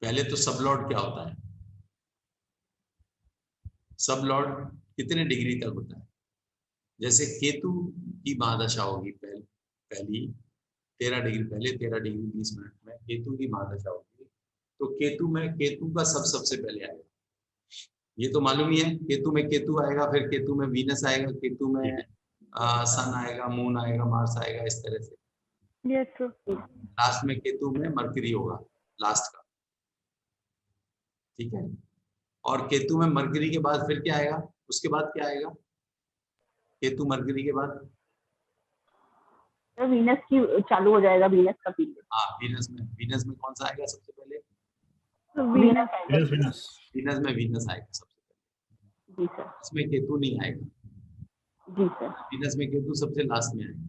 पहले तो सब लॉर्ड क्या होता है? सब लॉर्ड कितने डिग्री तक होता है? जैसे केतु की महादशा होगी पहली 13 डिग्री, पहले 13 डिग्री 20 मिनट में केतु की महादशा होगी, तो केतु का सबसे पहले आएगा। ये तो मालूम ही है, केतु में केतु आएगा, फिर केतु में वीनस आएगा, केतु में सन आएगा, मून आएगा, मार्स आएगा, इस तरह से। यस लास्ट में केतु में मरकरी होगा, लास्ट का। ठीक है, और केतु में मरकरी के बाद फिर क्या आएगा? उसके बाद क्या आएगा केतु मरकरी के बाद? वीनस की चालू हो जाएगा, वीनस का पीरियड। हाँ, वीनस में कौन सा आएगा सबसे पहले? वीनस में वीनस आएगा सबसे पहले। जी सर। इसमें केतु नहीं आएगा। जी सर। वीनस में केतु सबसे लास्ट में आएगा।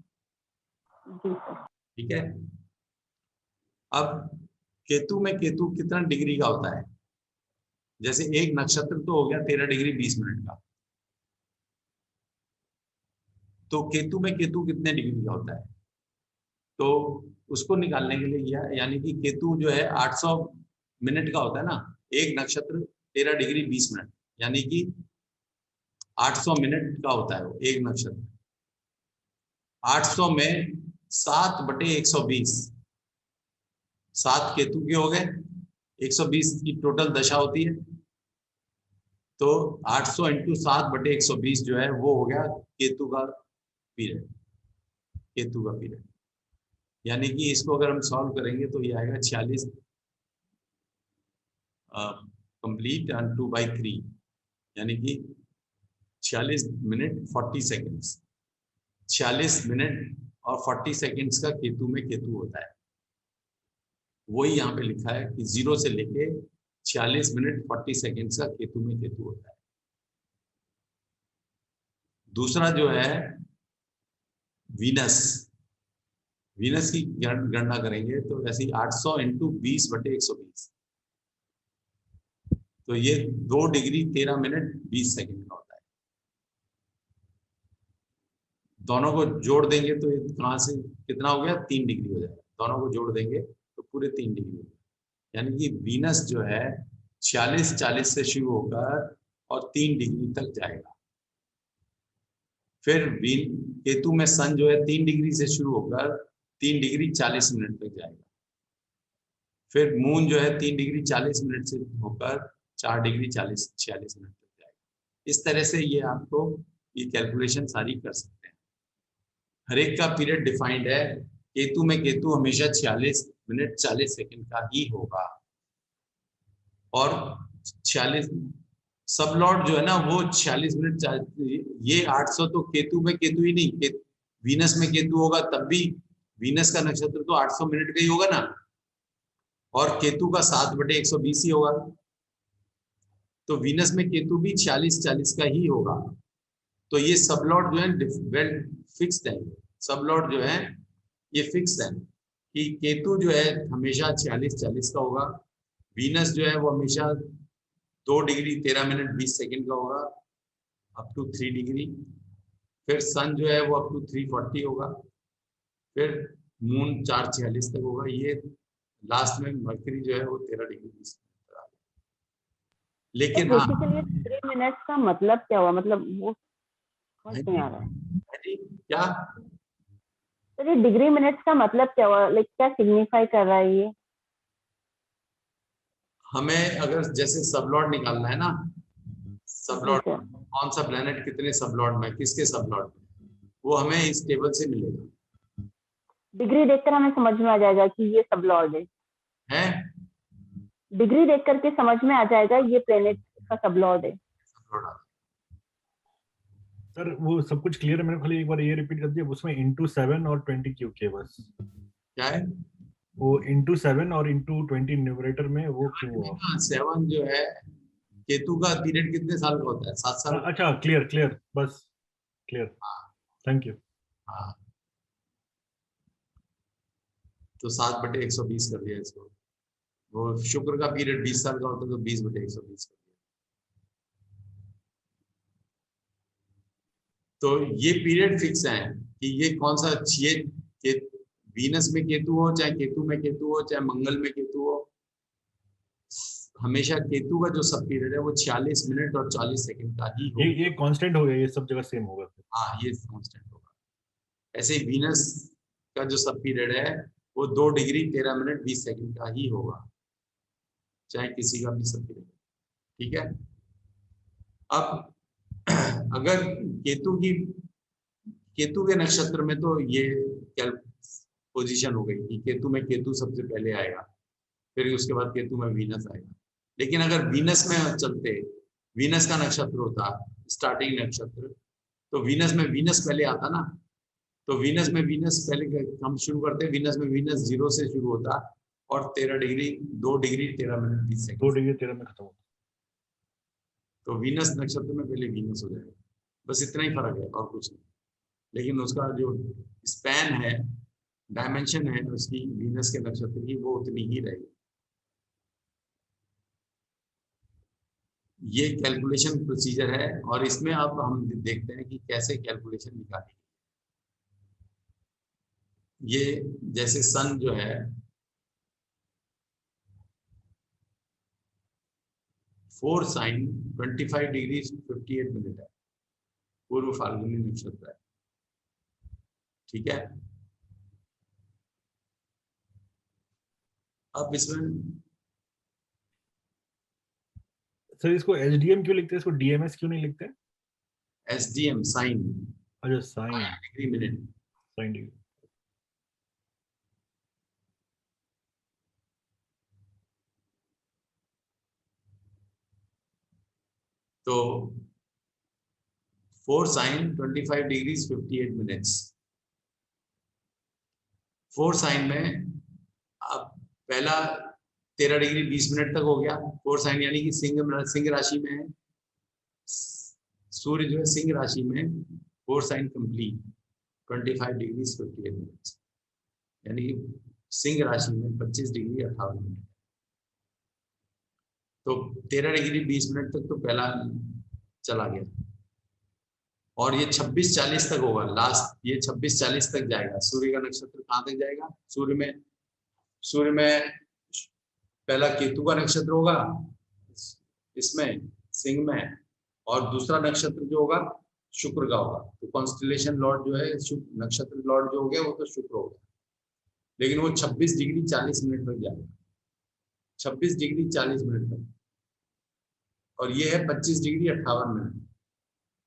जी सर। ठीक है, अब केतु में केतु कितना डिग्री का होता है? जैसे एक नक्षत्र तो हो गया 13 डिग्री 20 मिनट का, तो केतु में केतु कितने डिग्री का होता है? तो उसको निकालने के लिए यानी कि केतु जो है 800 मिनट का होता है ना, एक नक्षत्र 13 डिग्री 20 मिनट, यानी कि 800 मिनट का होता है वो एक नक्षत्र। 800 में 7/120, 7 केतु के हो गए, 120 की टोटल दशा होती है, तो 800 इंटू 7/120 जो है वो हो गया केतु का पीरियड। केतु का पीरियड यानी कि इसको अगर हम सॉल्व करेंगे तो ये आएगा 46 कंप्लीट एंड 2/3, यानी कि 46 मिनट 40 सेकेंड्स। 46 मिनट और 40 सेकेंड्स का केतु में केतु होता है। वही यहाँ पे लिखा है कि 0 से लेके 46 मिनट 40 सेकेंड्स का केतु में केतु होता है। दूसरा जो है वीनस, वीनस की गणना करेंगे तो वैसे ही 800 इंटू 20/120, तो ये 2 डिग्री 13 मिनट 20 सेकेंड का होता है। दोनों को जोड़ देंगे तो कहाँ से कितना हो गया? 3 डिग्री हो जाएगा। दोनों को जोड़ देंगे तो पूरे 3 डिग्री हो जाएगा, यानी कि वीनस जो है 46 से शुरू होकर और 3 डिग्री तक जाएगा। फिर केतु में सन जो है 3 डिग्री से शुरू होकर 3 डिग्री 40 मिनट तक जाएगा। फिर मून जो है 3 डिग्री 40 मिनट से होकर 4 डिग्री 46 मिनट तक जाएगा। इस तरह से ये आपको ये कैलकुलेशन सारी कर सकते हैं। हर एक का पीरियड डिफाइंड है। केतु में केतु हमेशा 46 मिनट 40 सेकंड का ही होगा, और 46 सब लॉर्ड जो है ना वो 46 मिनट। ये 800 तो केतु में केतु ही नहीं, वीनस में केतु होगा तब भी वीनस का नक्षत्र तो 800 मिनट का ही होगा ना, और केतु का 7/120 ही होगा, तो वीनस में केतु भी 46 का ही होगा। तो ये सब लॉर्ड जो है वेल फिक्स्ड है। सब लॉर्ड जो है ये फिक्स है कि केतु जो है हमेशा 46 का होगा, वीनस जो है वो हमेशा 2 डिग्री 13 मिनट 20 सेकंड का होगा अप टू 3 डिग्री। फिर सन जो है वो अप टू 340 होगा, फिर मून 446 तक होगा। ये लास्ट में मरकरी जो है वो 13 डिग्री 20 मिनट तक। लेकिन तो बेसिकली 3 मिनट्स का मतलब क्या हुआ? मतलब वो समझ नहीं आ रहा है क्या? तो ये डिग्री मिनट्स का मतलब क्या हुआ? लाइक क्या सिग्निफाई कर रहा है ये? हमें अगर जैसे सब लॉर्ड निकालना है ना, सब लॉर्ड कौन सा प्लेनेट कितने सब लॉर्ड में, किसके सब लॉर्ड में, वो हमें इस टेबल से मिलेगा। डिग्री देखकर हमें समझ में आ जाएगा कि ये सब लॉर्ड है। डिग्री देख करके समझ में आ जाएगा ये प्लेनेट का सब लॉर्ड है। सर वो सब कुछ क्लियर है, मेरे को खाली एक बार ये रिपीट कर दिया, उसमें इंटू 7 और 20 क्यों किया बस? क्या है वो इंटू 7 और इंटू 20 न्यूमरेटर में वो क्यों हुआ? 7 जो है केतु का पीरियड कितने साल का होता है? 7 साल। अच्छा क्लियर बस क्लियर, थैंक यू। हाँ, तो 7/120 कर दिया इसको। वो शुक्र का पीरियड 20 साल का होता है तो 20/120 कर दिया। तो ये पीरियड फिक्स है कि ये कौन सा वीनस में केतु हो, चाहे केतु में केतु हो, चाहे मंगल में केतु हो, हमेशा केतु का जो सब पीरियड है वो 46 मिनट और 40 सेकंड का ही होगा। ये कांस्टेंट हो गया, ये सब जगह सेम होगा। हाँ, ये कांस्टेंट होगा। ऐसे ही वीनस का जो सब पीरियड है वो 2 डिग्री 13 मिनट 20 सेकंड का ही होगा, चाहे किसी का भी सब पीरियड। ठीक है। अब अगर केतु के नक्षत्र में तो ये क्या पोजीशन हो गई कि केतु में केतु सबसे पहले आएगा, फिर उसके बाद केतु में वीनस आएगा। लेकिन अगर वीनस में चलते, वीनस का नक्षत्र होता स्टार्टिंग नक्षत्र, तो वीनस में वीनस पहले आता ना, तो वीनस में वीनस पहले हम शुरू करते, वीनस में वीनस 0 से शुरू होता और 13 degree 2 degree 13 minute 20 second 2 degree 13 में खत्म होता। तो वीनस नक्षत्र में पहले वीनस हो जाएगा, बस इतना ही फर्क है और कुछ नहीं। लेकिन उसका जो स्पैन है, डायमेंशन है उसकी वीनस के नक्षत्र की, वो उतनी ही रहेगी। ये कैलकुलेशन प्रोसीजर है और इसमें अब हम देखते हैं कि कैसे कैलकुलेशन निकालेंगे। ये जैसे सन जो है 4 साइन 25 डिग्री 58 मिनट है, पूर्व फाल्गुनी नक्षत्र है। ठीक है। अब इसमें सर इसको एसडीएम क्यों लिखते हैं, इसको डीएमएस क्यों नहीं लिखते? एसडीएम साइन, अच्छा sign degree minute. Sign degree. तो 4 साइन 25 डिग्री 58 मिनट्स। 4 साइन में अब पहला 13 डिग्री 20 मिनट तक हो गया 4 साइन, यानी कि सिंह राशि में है, सूर्य जो है सिंह राशि में, 4 साइन कंप्लीट 25 डिग्री 58 मिनट्स, यानी सिंह राशि में 25 डिग्री 58 मिनट। तो 13 डिग्री 20 मिनट तक तो पहला चला गया और ये 26:40 तक होगा लास्ट, ये 26:40 तक जाएगा। सूर्य का नक्षत्र कहाँ तक जाएगा? सूर्य में पहला केतु का नक्षत्र होगा इसमें सिंह में, और दूसरा नक्षत्र जो होगा शुक्र का होगा। तो कॉन्स्टलेशन लॉर्ड जो है, नक्षत्र लॉर्ड जो हो गया वो तो शुक्र हो गया, लेकिन वो 26 डिग्री 40 मिनट तक जाएगा, 26 डिग्री 40 मिनट तक, और ये है 25 डिग्री 58 मिनट,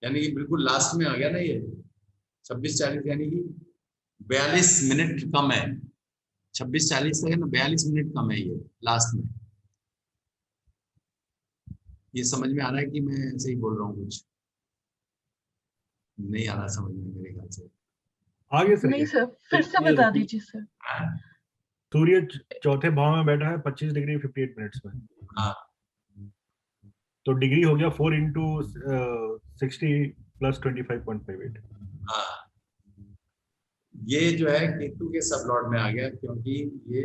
यानी कि बिल्कुल लास्ट में आ गया ना ये 26:40, यानी कि 42 मिनट कम है। 26:40 तक है ना, 42 मिनट कम है ये लास्ट में। ये समझ में आ रहा है कि मैं ऐसे ही बोल रहा हूँ? कुछ नहीं आ रहा समझ में मेरे ख्याल से। आगे सर नहीं सर, फिर से बता दीजिए सर। सूर्य चौथे भाव में बैठा है 25 डिग्री 58 मिनट्स में। हाँ, तो डिग्री हो गया 4 इंटू 60 प्लस 25.58। हाँ, ये जो है केतु के सब लॉर्ड में आ गया, क्योंकि ये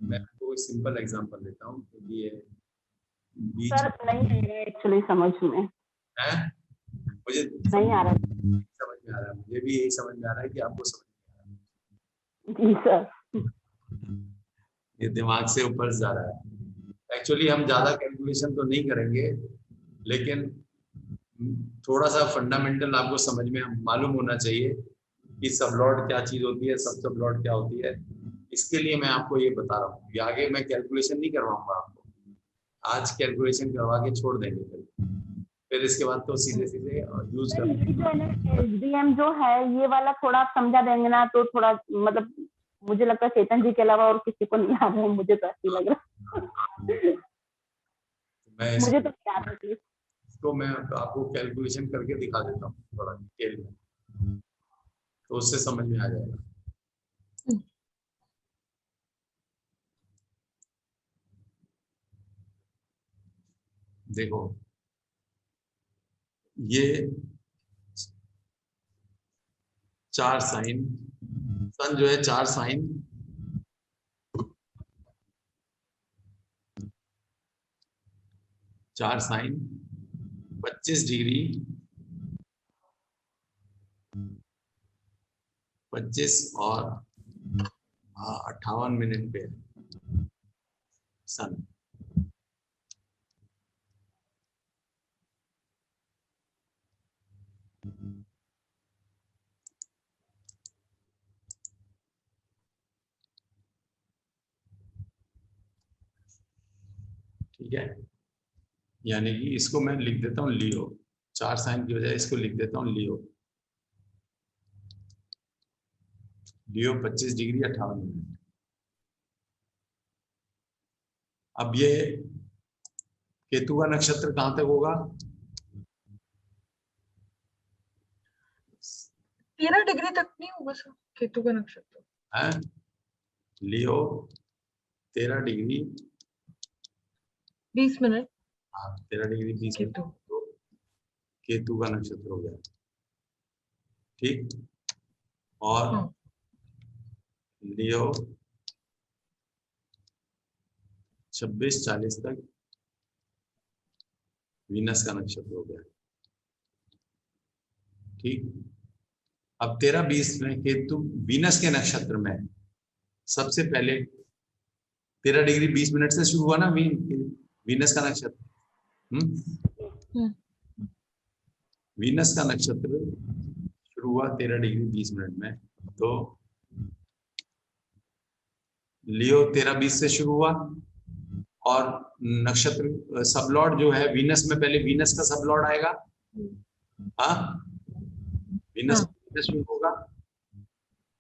मैं आपको सिंपल एग्जांपल देता हूँ, क्योंकि ये बीच सर नहीं आ रहा है एक्चुअली समझ में। है, मुझे नहीं आ रहा है। समझ में आ रहा है, मुझे भी यही समझ में आ रहा है कि आपको समझ में आ रहा है। जी सर। ये दिमाग से ऊपर जा रहा है। एक्चुअली हम ज्यादा कैलकुलेशन तो नहीं करेंगे, लेकिन थोड़ा सा फंडामेंटल आपको समझ में मालूम होना चाहिए कि सब लॉर्ड क्या चीज होती है, सब लॉर्ड क्या होती है। इसके लिए मैं आपको ये बता रहा हूँ। आगे मैं कैलकुलेशन नहीं करवाऊंगा आपको, आज कैलकुलेशन करवा के छोड़ देंगे, फिर इसके बाद तो सीधे सीधे यूज कर। एसडीएम जो है ये वाला थोड़ा आप समझा देंगे ना तो थोड़ा, मतलब मुझे लगता है चेतन जी के अलावा और किसी को नहीं आ रहा है, मुझे तो ऐसा लग रहा है। मुझे तो क्या है, तो मैं आपको कैलकुलेशन करके दिखा देता हूँ थोड़ा डिटेल में, तो उससे समझ में आ जाएगा। देखो ये 4 साइन, सन जो है 4 साइन 25 डिग्री 25 और 58 मिनट पे सन। ठीक है, यानी कि इसको मैं लिख देता हूं लियो, 4 साइन की बजाय इसको लिख देता हूं लियो। लियो 25 डिग्री 58 मिनट। अब ये केतु का नक्षत्र कहां तक होगा? 13 डिग्री तक नहीं होगा सर केतु का नक्षत्र? है लियो 13 डिग्री 20 मिनट। हाँ 13 डिग्री 20 मिनट केतु। तो केतु का नक्षत्र हो गया। ठीक, और हाँ। लियो 26-40 तक वीनस का नक्षत्र हो गया। ठीक, अब 13-20 में केतु वीनस के नक्षत्र में सबसे पहले 13 डिग्री 20 मिनट से शुरू हुआ ना वीनस का नक्षत्र। वीनस का नक्षत्र शुरू हुआ 13 डिग्री 20 मिनट में, तो लियो 13-20 से शुरू हुआ, और नक्षत्र सबलॉर्ड जो है वीनस में, पहले वीनस का सबलॉर्ड आएगा। हाँ, वीनस शुरू होगा,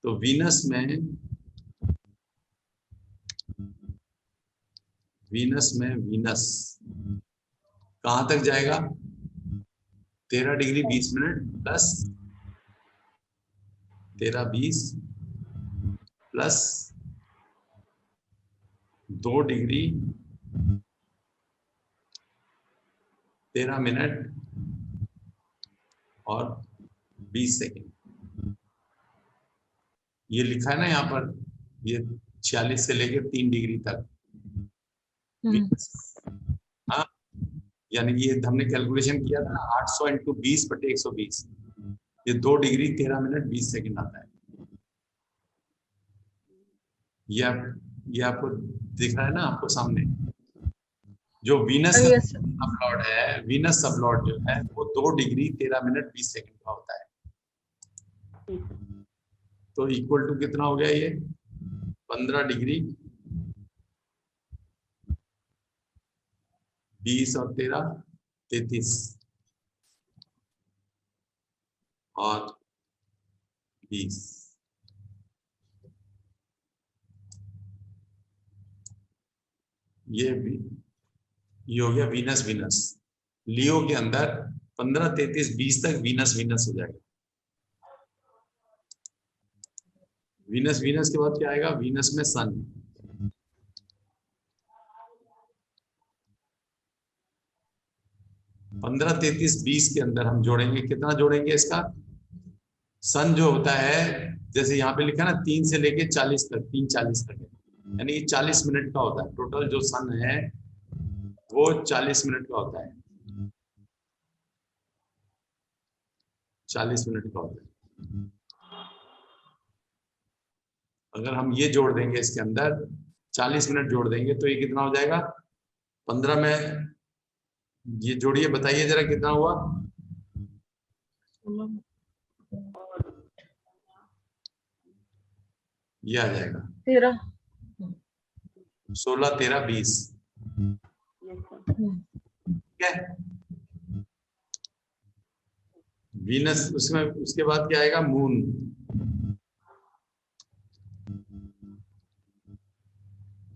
तो वीनस वीनस कहां तक जाएगा? 13 degree 20 minute plus 13-20 plus 2 degree 13 minute और 20 सेकेंड। ये लिखा है ना यहाँ पर, ये 46 से लेकर 3 डिग्री तक। हाँ, यानी कि ये हमने कैलकुलेशन किया था ना, 800 × 20/120, ये 2 डिग्री 13 मिनट 20 सेकेंड आता है। ये आपको दिख रहा है ना आपको सामने, जो वीनस सबलॉर्ड है, वीनस सबलॉर्ड जो है वो 2 डिग्री 13 मिनट 20 सेकेंड का होता है। तो इक्वल टू कितना हो गया ये? 15 डिग्री 20 और 13 33 और 20। ये हो गया वीनस। लियो के अंदर 15, 33, 20 तक वीनस हो जाएगा। वीनस के बाद क्या आएगा? वीनस में सन। पंद्रह, 33, 20 के अंदर हम जोड़ेंगे, कितना जोड़ेंगे इसका? सन जो होता है, जैसे यहाँ पे लिखा ना 3 से लेके 40 तक, 3:40 तक है, यानी 40 मिनट का होता है। टोटल जो सन है वो 40 मिनट का होता है, 40 मिनट का होता है। अगर हम ये जोड़ देंगे इसके अंदर 40 मिनट जोड़ देंगे तो ये कितना हो जाएगा? 15 में ये जोड़िए, बताइए जरा कितना हुआ? ये आ जाएगा 13, 16, 13, 20। ठीक है, वीनस। उसमें उसके बाद क्या आएगा? मून।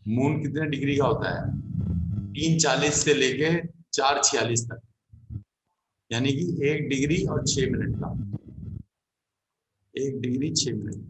मून कितने डिग्री का होता है? 3:40 से लेके 4:46 तक, यानी कि 1 डिग्री और 6 मिनट का, 1 डिग्री 6 मिनट।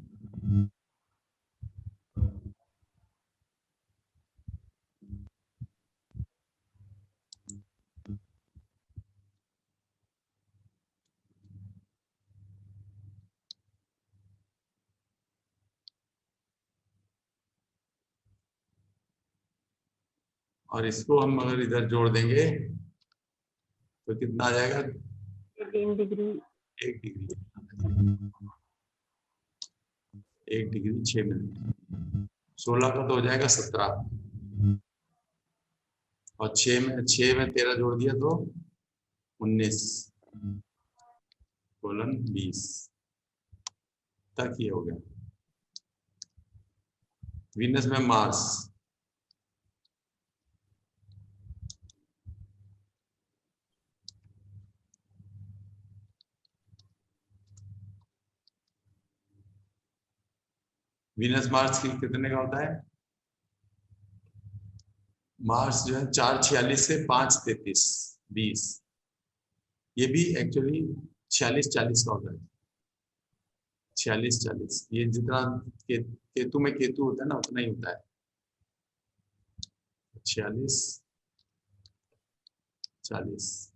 और इसको हम अगर इधर जोड़ देंगे तो कितना आ जाएगा? 3 डिग्री 1 डिग्री 1 डिग्री 6 मिनट। 16 का तो हो जाएगा 17, और 6 में 13 जोड़ दिया तो 19। कोलन 20 तक ये हो गया। वीनस में मार्स, वीनस मार्स की कितने का होता है? मार्स जो है 4:46 से 5:33 20, ये भी एक्चुअली 46-40 का होता है। 46-40 ये जितना केतु में केतु होता है ना उतना ही होता है। 46-40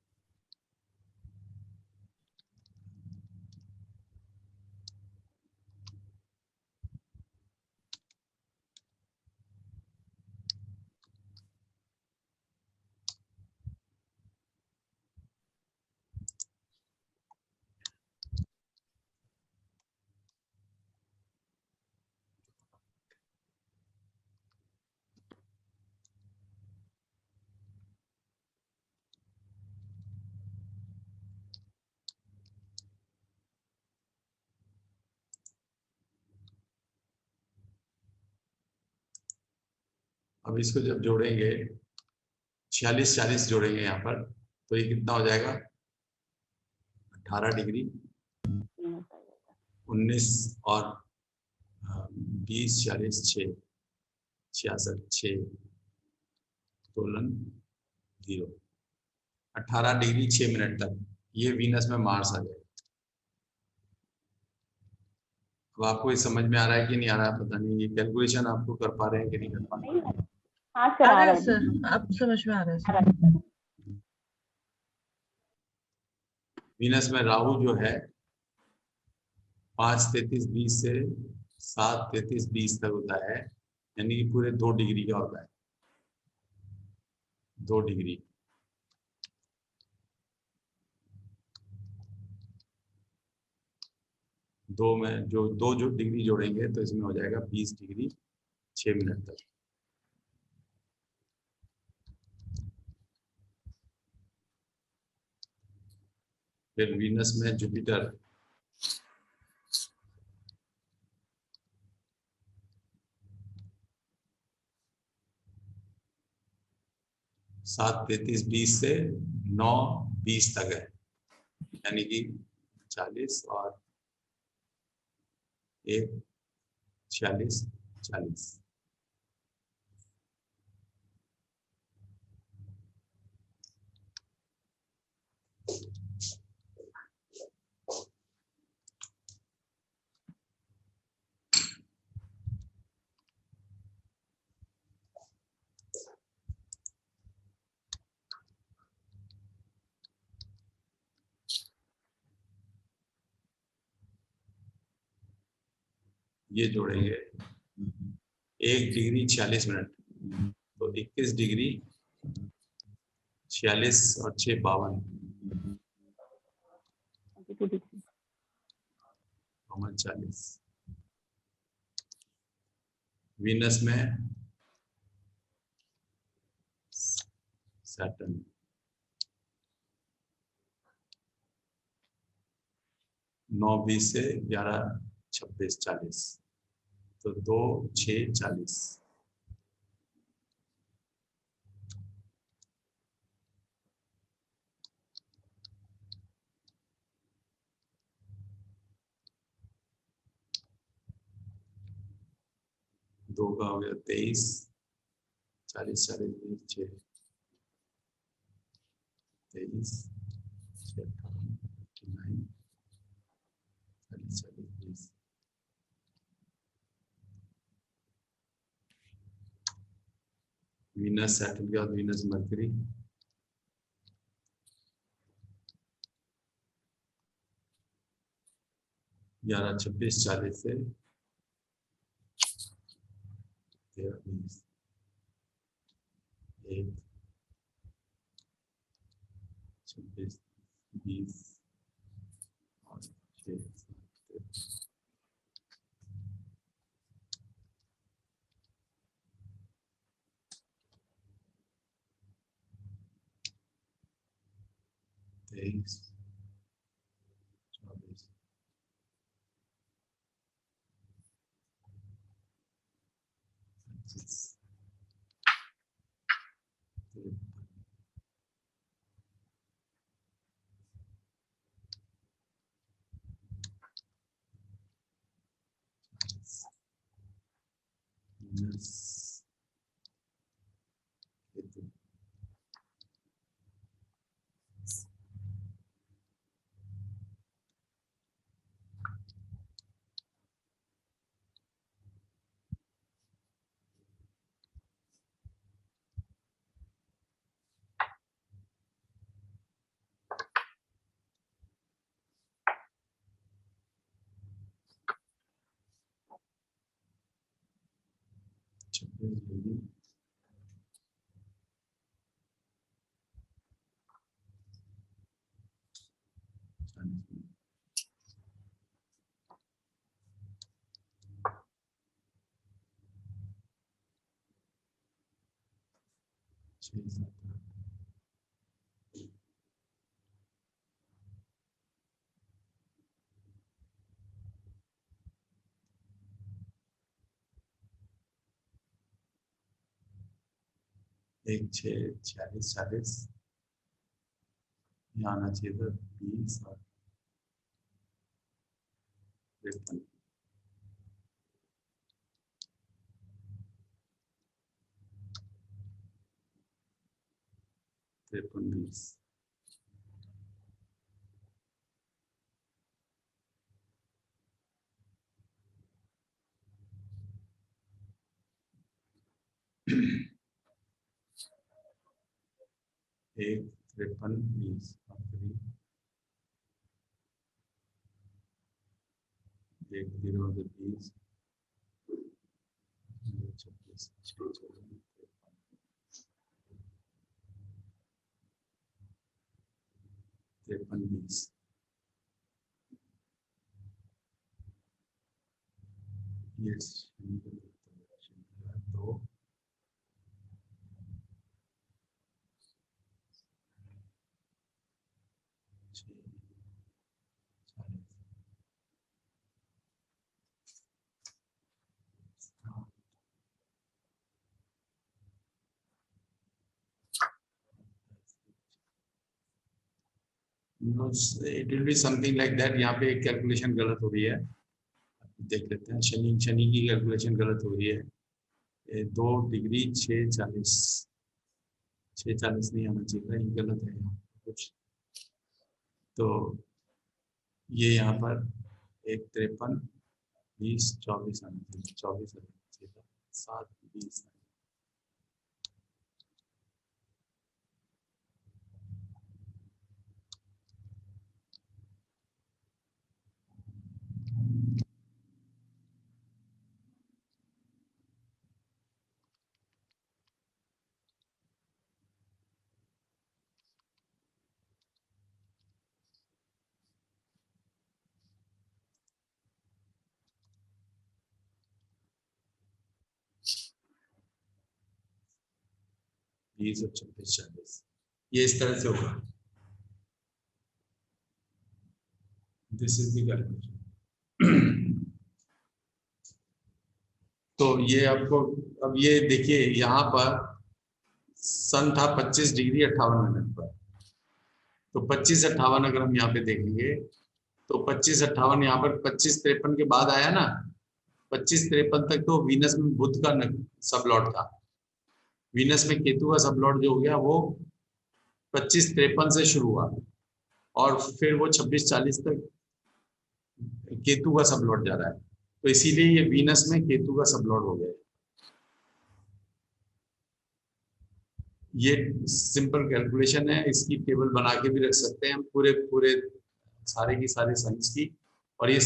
अब इसको जब जोड़ेंगे 46-40 जोड़ेंगे यहाँ पर तो ये कितना हो जाएगा? 18 डिग्री 19 और 20-40 66 तोलन 0 18 डिग्री 6 मिनट तक ये वीनस में मार्स आ जाएगा। अब आपको ये समझ में आ रहा है कि नहीं आ रहा है पता नहीं, ये कैलकुलेशन आपको कर पा रहे हैं कि नहीं कर पा रहे हैं? हाँ सर, आ आ रहा रहा है है। सर, आप समझ में आ रहा है आ सर। रहा है। वीनस में राहु जो है 5:33-20 से 7:33-20 तक होता है, यानी कि पूरे 2 डिग्री का होता है। 2 डिग्री दो डिग्री जोड़ेंगे तो इसमें हो जाएगा 20 डिग्री 6 मिनट तक। फिर वीनस में जुपिटर 7:33-20 से 9:20 तक है, यानी कि 40 और 1 46-40। ये जोड़ेंगे 1 डिग्री 46 मिनट तो 21 डिग्री 46 और 6 52 40। वीनस में सैटर्न 9:20 से 11:26-40 तो 2-6-40। दो का हो गया 23 40-40 6 23 6 9 40-40 वीनस सैटर्न के बाद वीनस मरकरी 11:26-40 से 13-20 1 26-20 और 6 23 24 एक 6 46 40 यहाँ आना चाहिए था 20 और 53 20 एक 53 20 एक 0 20 26 53 20 यस तो it will be something like that. यहाँ पे एक कैलकुलेशन गलत हो रही है, देख लेते हैं। शनि की कैलकुलेशन गलत हो रही है। 2 डिग्री 6:40 6:40 नहीं आना चाहिए, ये गलत है यहाँ कुछ। तो ये यहाँ पर 1 53 20 24 आना चाहिए, 24 आना चाहिए, 7 20 20 और 26 40 ये इस तरह से होगा। This is the calculation. तो ये आपको अब ये देखिए, यहाँ पर सन था 25 डिग्री 58 मिनट पर। तो 25 58 अगर हम यहाँ पे देखेंगे तो 25 58 यहाँ पर 25 53 के बाद आया ना। 25 53 तक तो वीनस में बुध का सबलॉट था। वीनस में केतु का सबलॉट जो हो गया वो 25 53 से शुरू हुआ और फिर वो 26 40 तक केतु का सबलॉट जा रहा है। तो इसीलिए ये वीनस में केतु का सबलॉट हो गया। ये सिंपल कैलकुलेशन है, इसकी टेबल बना के भी रख सकते हैं हम पूरे सारे की सारे साइंस की। और ये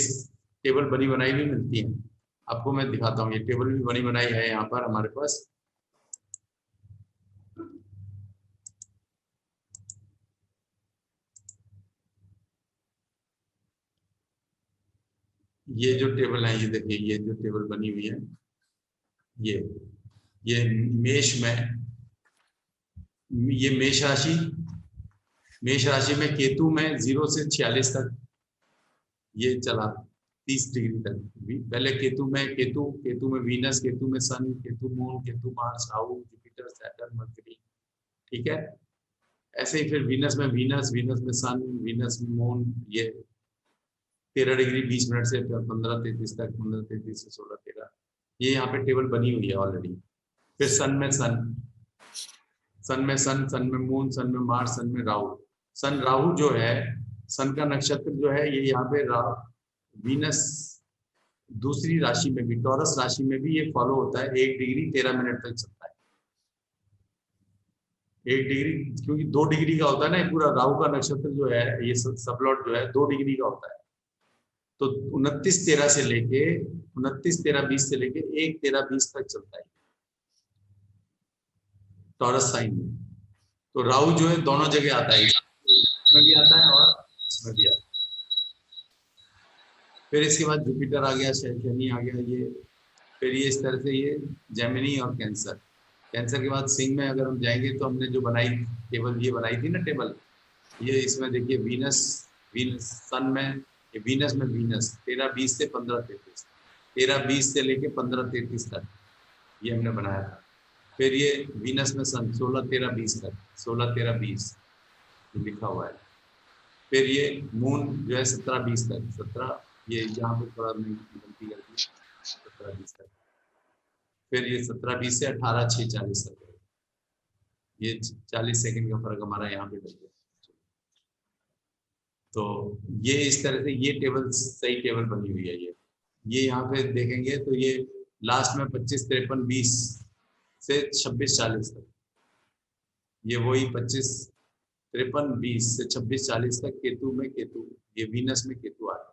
टेबल बनी बनाई भी मिलती है, आपको मैं दिखाता हूँ। ये टेबल भी बनी बनाई है यहाँ पर हमारे पास। ये जो टेबल है, ये देखिए, ये जो टेबल बनी हुई है, ये मेष में, ये मेष राशि में केतु में 0 से 46 तक ये चला 30 डिग्री तक भी। पहले केतु में वीनस, केतु में Sun, Ketu Moon, Ketu Mars, Rahu, Jupiter, Saturn, Mercury, ठीक है। ऐसे ही फिर वीनस में सन, वीनस में मून, ये 13 डिग्री 20 मिनट से 15:33 तक, 15:33 से 16:13, ये यहाँ पे टेबल बनी हुई है ऑलरेडी। फिर सन में मून, सन में मार्स, सन में राहु। सन राहु जो है, सन का नक्षत्र जो है ये यहाँ पे वीनस दूसरी राशि में भी, टॉरस राशि में भी ये फॉलो होता है, 1 डिग्री 13 मिनट तक चलता है। 1 डिग्री, क्योंकि 2 डिग्री का होता है ना पूरा राहु का नक्षत्र जो है, ये सबलॉट जो है 2 डिग्री का होता है। तो 29-13 से लेके 29-13-20 से लेके 1-13-20 तक चलता है टॉरस साइन में। तो राहु जो है दोनों जगह आता है, इसमें भी आता है और इसमें भी आता है। फिर इसके बाद जुपिटर आ गया, शनि आ गया, ये फिर ये इस तरह से ये जेमिनी और कैंसर के बाद सिंह में अगर हम जाएंगे तो हमने जो बनाई टेबल, ये बनाई थी ना टेबल, ये इसमें देखिए वीनस सन में, ये वीनस में वीनस 13-20 से 15-33, 13-20 से लेके 15-33 तक ये हमने बनाया था। फिर ये वीनस में सन 16-13-20 तक, 16-13-20 लिखा हुआ है। फिर ये मून जो है 17-20 तक, 17, ये यहाँ पे थोड़ा गलती कर दी, 17-20 तक। फिर ये 17-20 से 18-6-40 तक, ये 40 सेकंड का फर्क हमारा यहाँ पे डल गया। तो ये इस तरह से ये टेबल सही टेबल बनी हुई है। ये यहाँ पे देखेंगे तो ये लास्ट में 25-53-20 से 26-40 तक, ये वही 25-53-20 से 26-40 तक केतु में केतु, ये वीनस में केतु आ रहा है।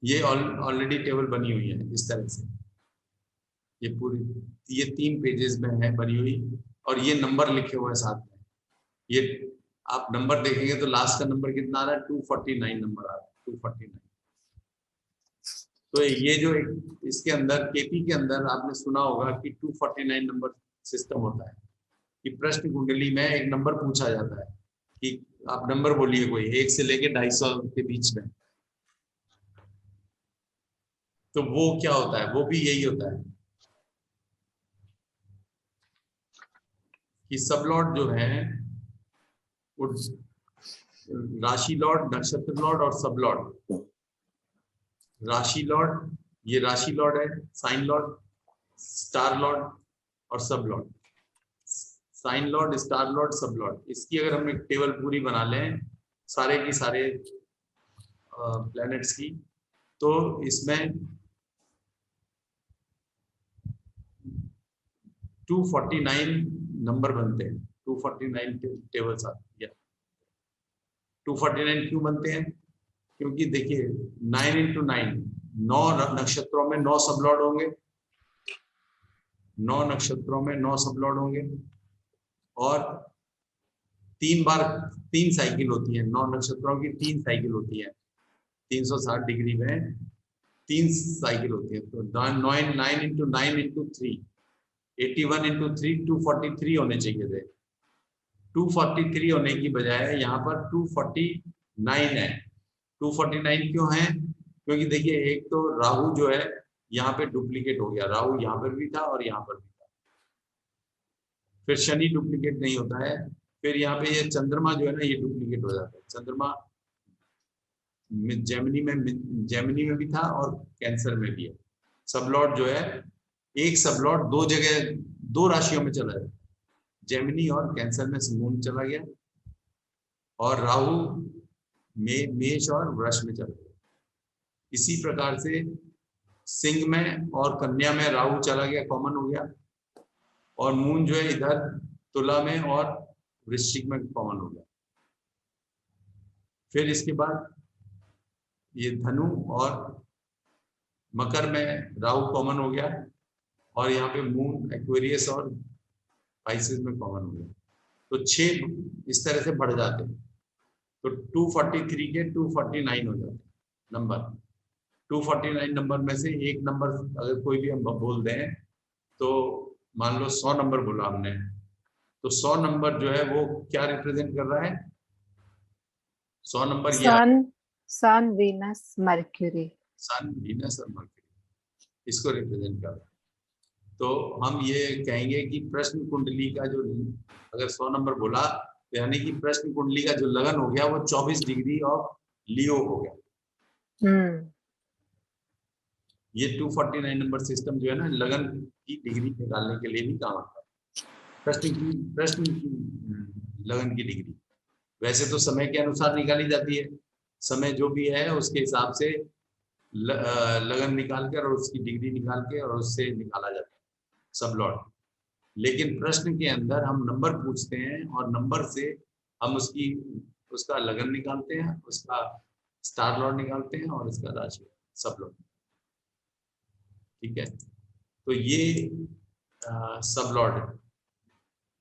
ये ऑलरेडी टेबल बनी हुई है इस तरह से, ये पूरी, ये 3 पेजेस में है बनी हुई, और ये नंबर लिखे हुए हैं साथ में। ये आप नंबर देखेंगे तो लास्ट का नंबर कितना आ रहा है, 249 नंबर आ रहा है, 249। तो ये जो इसके अंदर केपी के अंदर आपने सुना होगा कि 249 नंबर सिस्टम होता है कि प्रश्न कुंडली में एक नंबर पूछा जाता है कि आप नंबर बोलिए कोई 1 से लेके 250 के बीच में। तो वो क्या होता है, वो भी यही होता है कि सब लॉर्ड जो है राशि लॉर्ड, नक्षत्र लॉर्ड और सब लॉर्ड। राशि लॉर्ड, ये राशि लॉर्ड है, साइन लॉर्ड, स्टार लॉर्ड और sub lord. Sign lord, star lord, sub lord, इसकी अगर हम एक टेबल पूरी बना लें सारे की सारे प्लैनेट्स की, तो इसमें 249 नंबर बनते हैं, 249 टेबल्स आती है। 249 क्यों बनते हैं? क्योंकि देखिए 9 × 9, 9 नक्षत्रों में 9 सब लॉर्ड होंगे, 9 नक्षत्रों में 9 सब लॉर्ड होंगे, और 3 बार 3 साइकिल होती है, 9 नक्षत्रों की 3 साइकिल होती है, 360 डिग्री में 3 साइकिल होती है। तो 9 × 9 × 3, 81 × 3, 243 होने चाहिए थे। 243 होने की बजाय यहाँ पर 249 है। 249 क्यों है? क्योंकि देखिए एक तो राहु जो है यहाँ पे डुप्लीकेट हो गया, राहु यहाँ पर भी था और यहाँ पर भी था। फिर शनि डुप्लीकेट नहीं होता है। फिर यहाँ पे ये चंद्रमा जो है ना, ये डुप्लीकेट हो जाता है। चंद्रमा जेमिनी में भी था और कैंसर में भी है। सब लॉर्ड जो है, एक सब लॉर्ड 2 जगह 2 राशियों में चला जाता है। जेमिनी और कैंसर में मून चला गया, और राहु मेष और वृष में चला गया। इसी प्रकार से सिंह में और कन्या में राहु चला गया, कॉमन हो गया, और मून जो है इधर तुला में और वृश्चिक में कॉमन हो गया। फिर इसके बाद ये धनु और मकर में राहु कॉमन हो गया, और यहाँ पे मून एक्वेरियस और पाइसेस में कॉमन हो गया। तो 6 इस तरह से बढ़ जाते हैं। तो 243 के 249 हो जाते हैं नंबर। 249 नंबर में से एक नंबर अगर कोई भी हम बोल दें, तो मान लो 100 नंबर बोला हमने, तो 100 नंबर जो है वो क्या रिप्रेजेंट कर रहा है? 100 नंबर ये सन, वीनस, मर्क्यूरी। सन, वीनस और मर्क्यूरी इसको रिप्रेजेंट कर रहा है। तो हम ये कहेंगे कि प्रश्न कुंडली का जो, अगर 100 नंबर बोला तो यानी कि प्रश्न कुंडली का जो लगन हो गया वो 24 डिग्री ऑफ लियो हो गया। ये 249 नंबर सिस्टम जो है ना, लगन की डिग्री निकालने के लिए भी काम आता है। प्रश्न की लगन की डिग्री वैसे तो समय के अनुसार निकाली जाती है, समय जो भी है उसके हिसाब से लगन निकाल कर और उसकी डिग्री निकाल के और उससे निकाला जाता है सब लॉट। लेकिन प्रश्न के अंदर हम नंबर पूछते हैं और नंबर से हम उसका लगन निकालते हैं, उसका स्टार लॉट निकालते हैं और उसका राशि सब लॉट। ठीक है, तो ये सब लॉट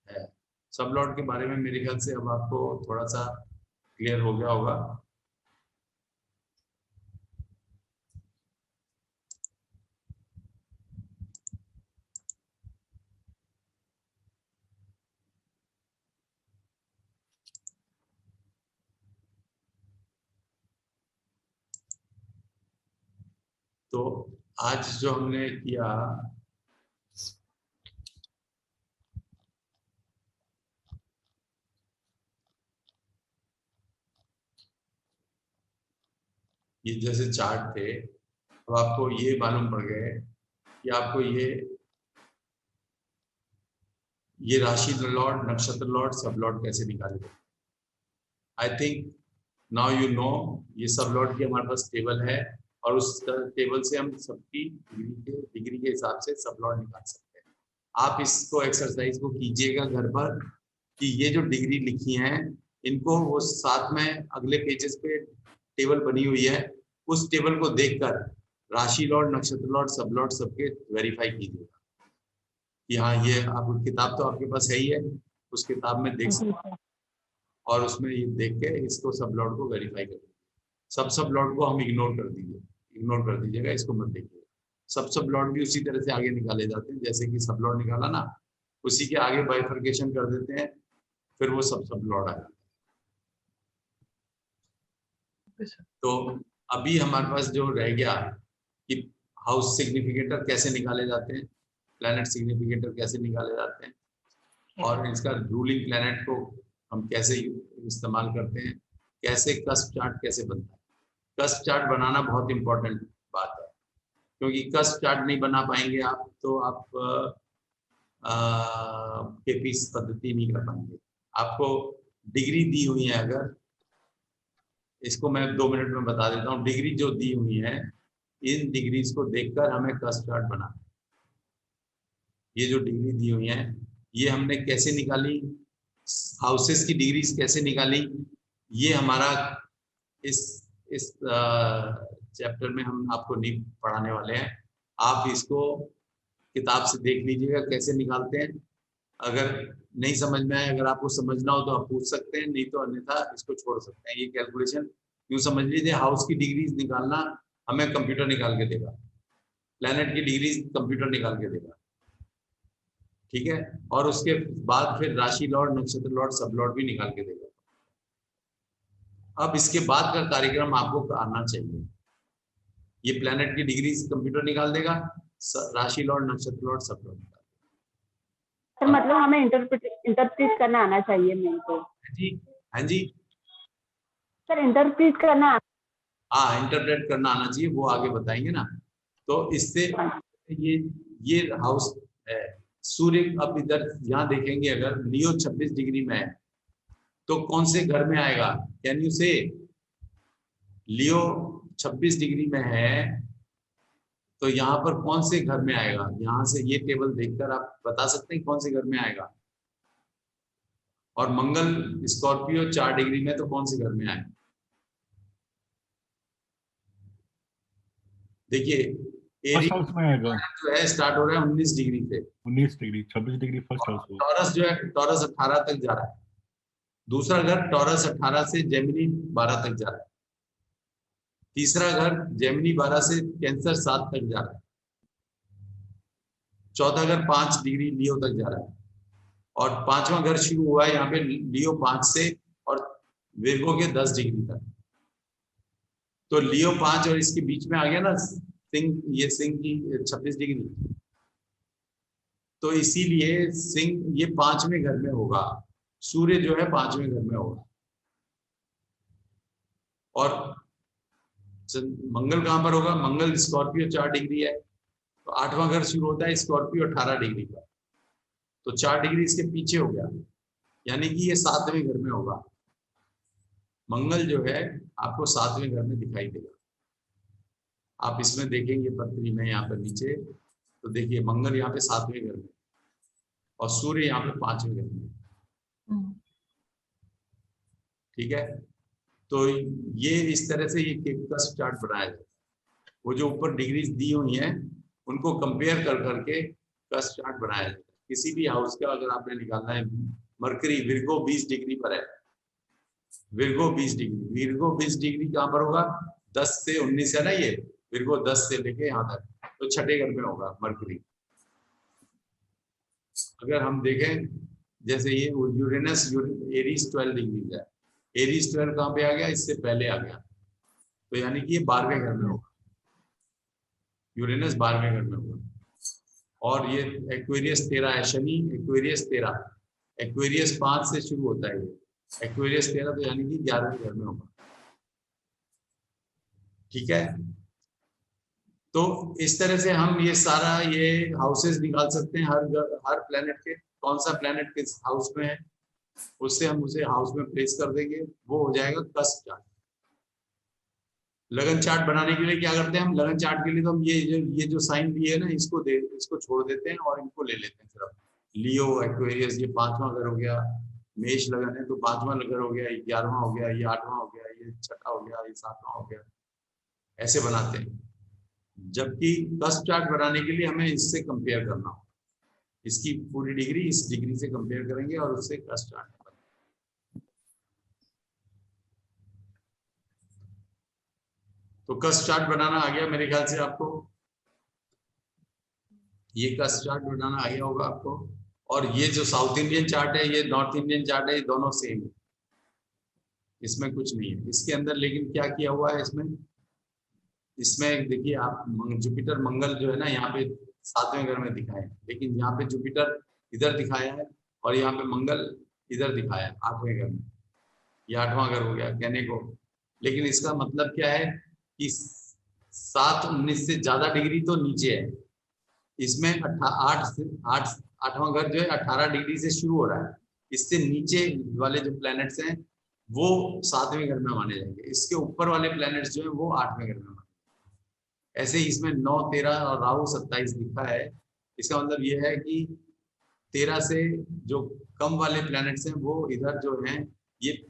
है। सब लॉट के बारे में मेरे ख्याल से अब आपको थोड़ा सा क्लियर हो गया होगा। तो आज जो हमने किया ये जैसे चार्ट थे, अब आपको ये मालूम पड़ गए कि आपको ये राशि लॉट, नक्षत्र लॉट, सब लॉट कैसे निकाले जाते। I think now you know ये सब लॉट की हमारे पास टेबल है और उस टेबल से हम सबकी डिग्री के हिसाब से सब लॉट निकाल सकते हैं। आप इसको एक्सरसाइज को कीजिएगा घर पर कि ये जो डिग्री लिखी हैं इनको वो साथ में अगले पेजेस पे टेबल बनी हुई है, उस टेबल को देखकर राशि लॉट, नक्षत्र लॉट, सब लॉट सबके वेरीफाई कीजिएगा कि हाँ ये आप किताब तो आपके पास है ही है, उस किताब में देख सकते हैं और उसमें ये देख के इसको सब लॉट को वेरीफाई कर दीजिए। सब लॉट को हम इग्नोर कर दीजिएगा, इसको मत देखिए। सब लॉट भी उसी तरह से आगे निकाले जाते हैं जैसे कि सब लॉट निकाला ना, उसी के आगे बाइफर्केशन कर देते हैं, फिर वो सब लॉट आ जाता है। तो अभी हमारे पास जो रह गया कि हाउस सिग्निफिकेटर कैसे निकाले जाते हैं, प्लैनेट सिग्निफिकेटर कैसे निकाले जाते हैं और इसका रूलिंग प्लैनेट को हम कैसे इस्तेमाल करते हैं, कैसे कस्प चार्ट कैसे बनता है। कस्प चार्ट बनाना बहुत इंपॉर्टेंट बात है, क्योंकि कस्प चार्ट नहीं बना पाएंगे आप तो आप केपी पद्धति नहीं कर पाएंगे। आपको डिग्री दी हुई है, अगर इसको मैं 2 मिनट में बता देता हूँ। डिग्री जो दी हुई है, इन डिग्रीज को देखकर हमें कस्प चार्ट बनाना है। ये जो डिग्री दी हुई है ये हमने कैसे निकाली, हाउसेस की डिग्रीज कैसे निकाली, ये हमारा इस चैप्टर में हम आपको नहीं पढ़ाने वाले हैं। आप इसको किताब से देख लीजिएगा कैसे निकालते हैं। अगर नहीं समझ में आए, अगर आपको समझना हो तो आप पूछ सकते हैं, नहीं तो अन्यथा इसको छोड़ सकते हैं। ये कैलकुलेशन यूँ समझ लीजिए, हाउस की डिग्रीज निकालना हमें कंप्यूटर निकाल के देगा, प्लैनेट की डिग्रीज कंप्यूटर निकाल के देगा, ठीक है। और उसके बाद फिर राशि लॉट, नक्षत्र लॉट, सब लॉट भी निकाल के देगा। अब इसके बाद का कार्यक्रम आपको आना चाहिए। ये प्लैनेट की डिग्रीज कंप्यूटर निकाल देगा, राशि लॉट, नक्षत्र लॉट, सब लॉट निकाल देगा। सर मतलब हमें इंटरप्रेट करना आना चाहिए मेरे को। हाँ जी सर इंटरप्रेट करना, हाँ इंटरप्रेट करना आना चाहिए, वो आगे बताएंगे ना। तो इससे ये हाउस है, सूर्य अब इधर यहाँ देखेंगे, अगर लियो 26 डिग्री में है तो कौन से घर में आएगा, कैन यू से? लियो 26 डिग्री में है तो यहाँ पर कौन से घर में आएगा? यहाँ से ये टेबल देखकर आप बता सकते हैं कौन से घर में आएगा। और मंगल स्कॉर्पियो 4 डिग्री में तो कौन से घर में आएगा? देखिए एरी जो है स्टार्ट हो रहा है 19 डिग्री से, 19 degree 26 degree first house. Taurus जो है, टॉरस 18 तक जा रहा है। दूसरा घर टॉरस 18 से जेमिनी 12 तक जा रहा है। तीसरा घर जेमिनी 12 से कैंसर 7 तक जा रहा है। चौथा घर 5 डिग्री लियो तक जा रहा है। और 5वां घर शुरू हुआ है यहाँ पे लियो 5 से और विर्गो के 10 डिग्री तक। तो लियो 5 और इसके बीच में आ गया ना सिंह, ये सिंह की 26 डिग्री, तो इसीलिए सिंह ये 5वें घर में होगा, सूर्य जो है 5वें घर में होगा। और मंगल कहां पर होगा? मंगल स्कॉर्पियो 4 डिग्री है, तो 8वां घर शुरू होता है स्कॉर्पियो 18 डिग्री पर, तो 4 डिग्री इसके पीछे हो गया, यानी कि ये 7वें घर में होगा। मंगल जो है आपको 7वें घर में दिखाई देगा। आप इसमें देखेंगे पृथ्वी में यहाँ पर नीचे, तो देखिए मंगल यहाँ पे 7वें घर में और सूर्य यहाँ पे 5वें घर में। ठीक है, तो ये इस तरह से ये कस्प चार्ट बनाया जाए। वो जो ऊपर डिग्रीज दी हुई हैं उनको कंपेयर कर करके कस्प चार्ट बनाया जाए। किसी भी हाउस का अगर आपने निकालना है, मरकरी विर्गो 20 डिग्री पर है, विर्गो 20 डिग्री, विर्गो 20 डिग्री कहाँ पर होगा? 10 से 19 है ना, ये विर्गो 10 से लेके यहाँ तक, तो 6ठे घर में होगा मरकरी। अगर हम देखें जैसे ये यूरेनस एरीज 12 डिग्री है, एरीज 12 कहाँ पे आ गया? इससे पहले आ गया, तो यानी कि ये 12वें घर में होगा, यूरेनस 12वें घर में होगा। और ये एक्वेरियस 13 है, शनि एक्वेरियस 13, एक्वेरियस 5 से शुरू होता है, ये एक्वेरियस 13, तो यानी कि 11वें घर में होगा। ठीक है, तो इस तरह से हम ये सारा ये हाउसेस निकाल सकते हैं हर प्लेनेट के, कौन सा प्लेनेट किस हाउस में है, उससे हम उसे हाउस में प्लेस कर देंगे, वो हो जाएगा कस्प चार्ट। लगन चार्ट बनाने के लिए क्या करते हैं हम? लगन चार्ट के लिए तो हम ये जो साइन दिए है ना, इसको छोड़ देते हैं और इनको ले लेते हैं सिर्फ। लियो एक्वेरियस ये 5वां घर हो गया, मेष लगन है तो 5वां घर हो गया, 11वां हो गया, ये 8वां हो गया, ये 6ठा हो गया, ये 7वां हो गया, ऐसे बनाते हैं। जबकि कस्प चार्ट बनाने के लिए हमें इससे कंपेयर करना हो, इसकी पूरी डिग्री इस डिग्री से कंपेयर करेंगे और उससे कस्प चार्ट। तो कस्प चार्ट बनाना आ गया मेरे ख्याल से आपको, ये कस्प चार्ट बनाना आ गया होगा आपको। और ये जो साउथ इंडियन चार्ट है, ये नॉर्थ इंडियन चार्ट है, ये दोनों सेम है, इसमें कुछ नहीं है इसके अंदर। लेकिन क्या किया हुआ है इसमें देखिए आप, जुपिटर मंगल जो है ना यहाँ पे 7वें घर में दिखाए, लेकिन यहाँ पे जुपिटर इधर दिखाया है और यहाँ पे मंगल इधर दिखाया है 8वें घर में, ये 8वां घर हो गया कहने को। लेकिन इसका मतलब क्या है कि 7-19 से ज्यादा डिग्री तो नीचे है, इसमें 8वां घर जो है 18 डिग्री से शुरू हो रहा है, इससे नीचे वाले जो प्लैनेट्स हैं वो 7वें घर में माने जाएंगे, इसके ऊपर वाले प्लैनेट्स जो है वो 8वें घर में। ऐसे ही इसमें 9, 13 और राहु 27 लिखा है, इसका मतलब ये है कि 13 से जो कम वाले प्लैनेट्स हैं वो इधर जो हैं ये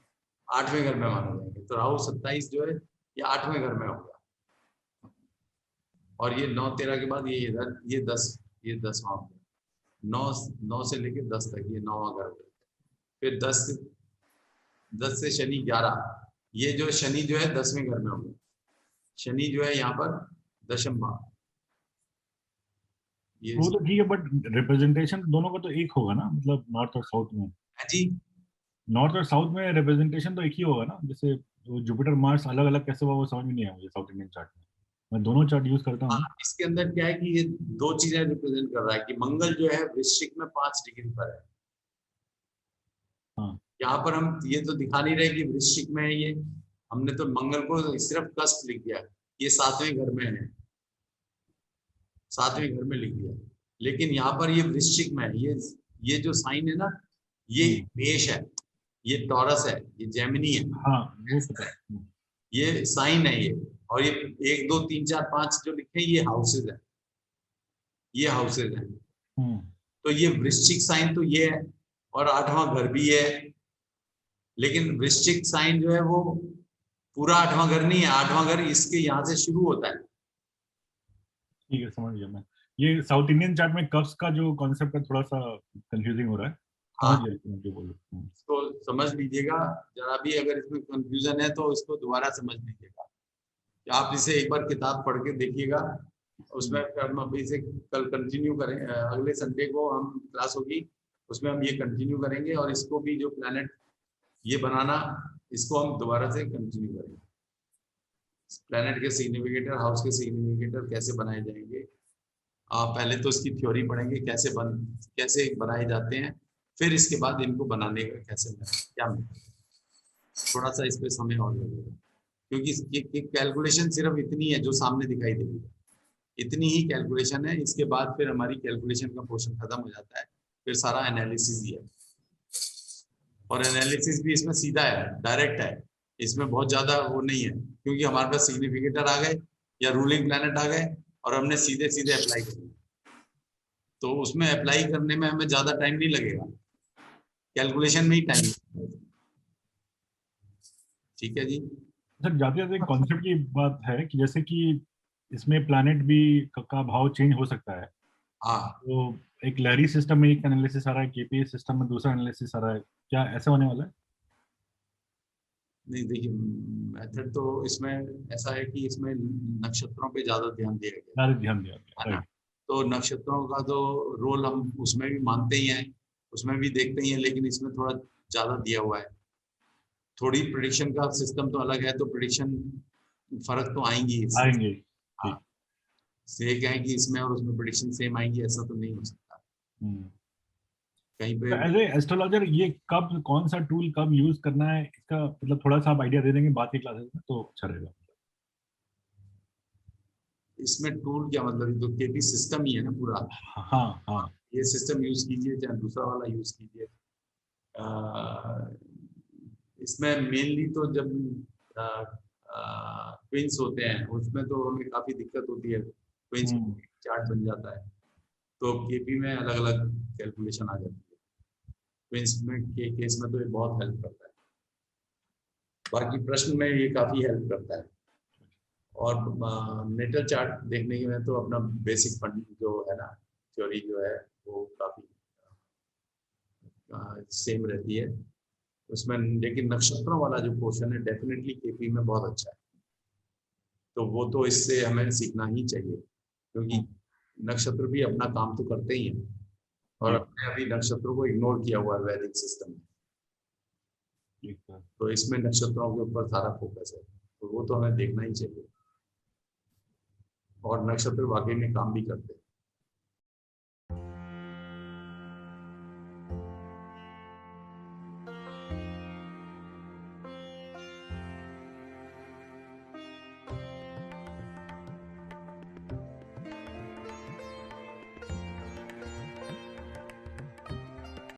8वें घर में माने जाएंगे, तो राहु 27 जो है ये 8वें घर में होगा। और ये 9, 13 के बाद ये इधर ये 10वां हो गया, 9 से लेके 10 तक ये 9वां घर हो गया। फिर 10 से शनि 11, ये जो शनि जो है 10वें घर में हो गया, शनि जो है यहाँ पर 10म भाव। वो तो ठीक है, बट रिप्रेजेंटेशन दोनों का तो एक होगा ना, मतलब नॉर्थ और साउथ में। जी, नॉर्थ और साउथ में रिप्रेजेंटेशन तो एक ही होगा ना, जैसे जुपिटर मार्स अलग अलग कैसे हुआ वो समझ में नहीं आया मुझे साउथ इंडियन चार्ट में। मैं दोनों चार्ट यूज करता हूँ। इसके अंदर क्या है कि ये 2 चीजें रिप्रेजेंट कर रहा है कि मंगल जो है वृश्चिक में 5 डिग्री पर है। हाँ, यहाँ पर हम ये तो दिखा नहीं रहे कि वृश्चिक में है, ये हमने तो मंगल को सिर्फ कस्प लिख दिया, ये 7वें घर में है, 7वें घर में लिख दिया। लेकिन यहाँ पर ये वृश्चिक में है, ये जो साइन है ना ये मेष है, ये टॉरस है, ये जेमिनी है। हाँ वो पता है। ये साइन है ये, और ये 1, 2, 3, 4, 5 जो लिखे ये हाउसेज है, ये हाउसेज है। तो ये वृश्चिक साइन तो ये है और 8वां घर भी है, लेकिन वृश्चिक साइन जो है वो पूरा 8वां घर नहीं है, 8वां घर इसके यहाँ से शुरू होता है। ठीक है, समझ गया मैं। ये साउथ इंडियन चार्ट में कप्स का जो कॉन्सेप्ट है थोड़ा सा कंफ्यूजिंग हो रहा है। हाँ, बोलो इसको समझ लीजिएगा, जरा भी अगर इसमें कंफ्यूजन है तो इसको दोबारा समझ लीजिएगा। आप इसे एक बार किताब पढ़ के देखिएगा, उसमें हम अभी इसे कल कंटिन्यू करें, अगले संडे को हम क्लास होगी उसमें हम ये कंटिन्यू करेंगे, और इसको भी जो प्लैनेट ये बनाना इसको हम दोबारा से कंटिन्यू करेंगे। प्लैनेट के सिग्निफिकेटर, हाउस के सिग्निफिकेटर कैसे बनाए जाएंगे। आप पहले तो इसकी थ्योरी पढ़ेंगे कैसे बनाए जाते हैं, फिर इसके बाद इनको बनाने का कैसे क्या थोड़ा सा इस पे समय और लगेगा, क्योंकि कैलकुलेशन सिर्फ इतनी है जो सामने दिखाई देगी, इतनी ही कैलकुलेशन है। इसके बाद फिर हमारी कैलकुलेशन का पोर्शन खत्म हो जाता है, फिर सारा एनालिसिस ही है। और एनालिसिस भी इसमें सीधा है, डायरेक्ट है, इसमें बहुत ज्यादा वो नहीं है, क्योंकि हमारे पास सिग्निफिकेटर आ गए या रूलिंग प्लैनेट आ गए और हमने सीधे सीधे अप्लाई कर दिया, तो उसमें अप्लाई करने में हमें ज्यादा टाइम नहीं लगेगा, कैलकुलेशन में ही टाइम लगेगा। ठीक है जी सर, जाते जाते कॉन्सेप्ट की बात है कि जैसे कि इसमें प्लैनेट भी का भाव चेंज हो सकता है। हाँ, तो एक लहरी सिस्टम में एक एनालिसिस आ रहा है, केपीएस सिस्टम में दूसरा एनालिसिस आ रहा है, क्या ऐसा होने वाला है? नहीं देखिए, मेथड तो इसमें ऐसा है कि इसमें नक्षत्रों पे ज्यादा ध्यान दिया गया ज़्यादा ध्यान दिया गया, है ना। राइट। तो नक्षत्रों का तो रोल हम उसमें भी मानते ही हैं, उसमें भी देखते ही हैं, लेकिन इसमें थोड़ा ज्यादा दिया हुआ है। थोड़ी प्रेडिक्शन का सिस्टम तो अलग है, तो प्रेडिक्शन फर्क तो आएंगी इससे। आएंगे, हाँ, ठीक। से कहें कि इसमें और उसमें प्रेडिक्शन सेम आएंगी, ऐसा तो नहीं हो सकता कहीं पे। एज ए एस्ट्रोलॉजर ये कब, कौन सा टूल कब यूज करना है, इसका मतलब थोड़ा सा आप आइडिया दे देंगे बाद की क्लासेस में तो अच्छा रहेगा। इसमें टूल क्या मतलब, ये तो केपी सिस्टम ही है ना पूरा। हाँ हाँ। ये सिस्टम यूज कीजिए चाहे दूसरा वाला यूज कीजिए। इसमें मेनली तो जब ट्विंस होते हैं उसमें तो हमें काफी दिक्कत होती है, ट्विंस चार्ट बन जाता है, तो केपी में अलग अलग कैलकुलेशन आ जाती है। ट्विंस में के केस में तो ये बहुत हेल्प करता है, बाकी प्रश्न में ये काफी हेल्प करता है। और नेटल चार्ट देखने के में तो अपना बेसिक फंड जो है ना, थ्योरी जो है वो काफी सेम रहती है उसमें, लेकिन नक्षत्रों वाला जो पोर्शन है डेफिनेटली केपी में बहुत अच्छा है, तो वो तो इससे हमें सीखना ही चाहिए, क्योंकि नक्षत्र भी अपना काम तो करते ही हैं, और अपने अभी नक्षत्रों को इग्नोर किया हुआ है वैदिक सिस्टम में, तो इसमें नक्षत्रों के ऊपर सारा फोकस है, तो वो तो हमें देखना ही चाहिए, और नक्षत्र वाकई में काम भी करते हैं।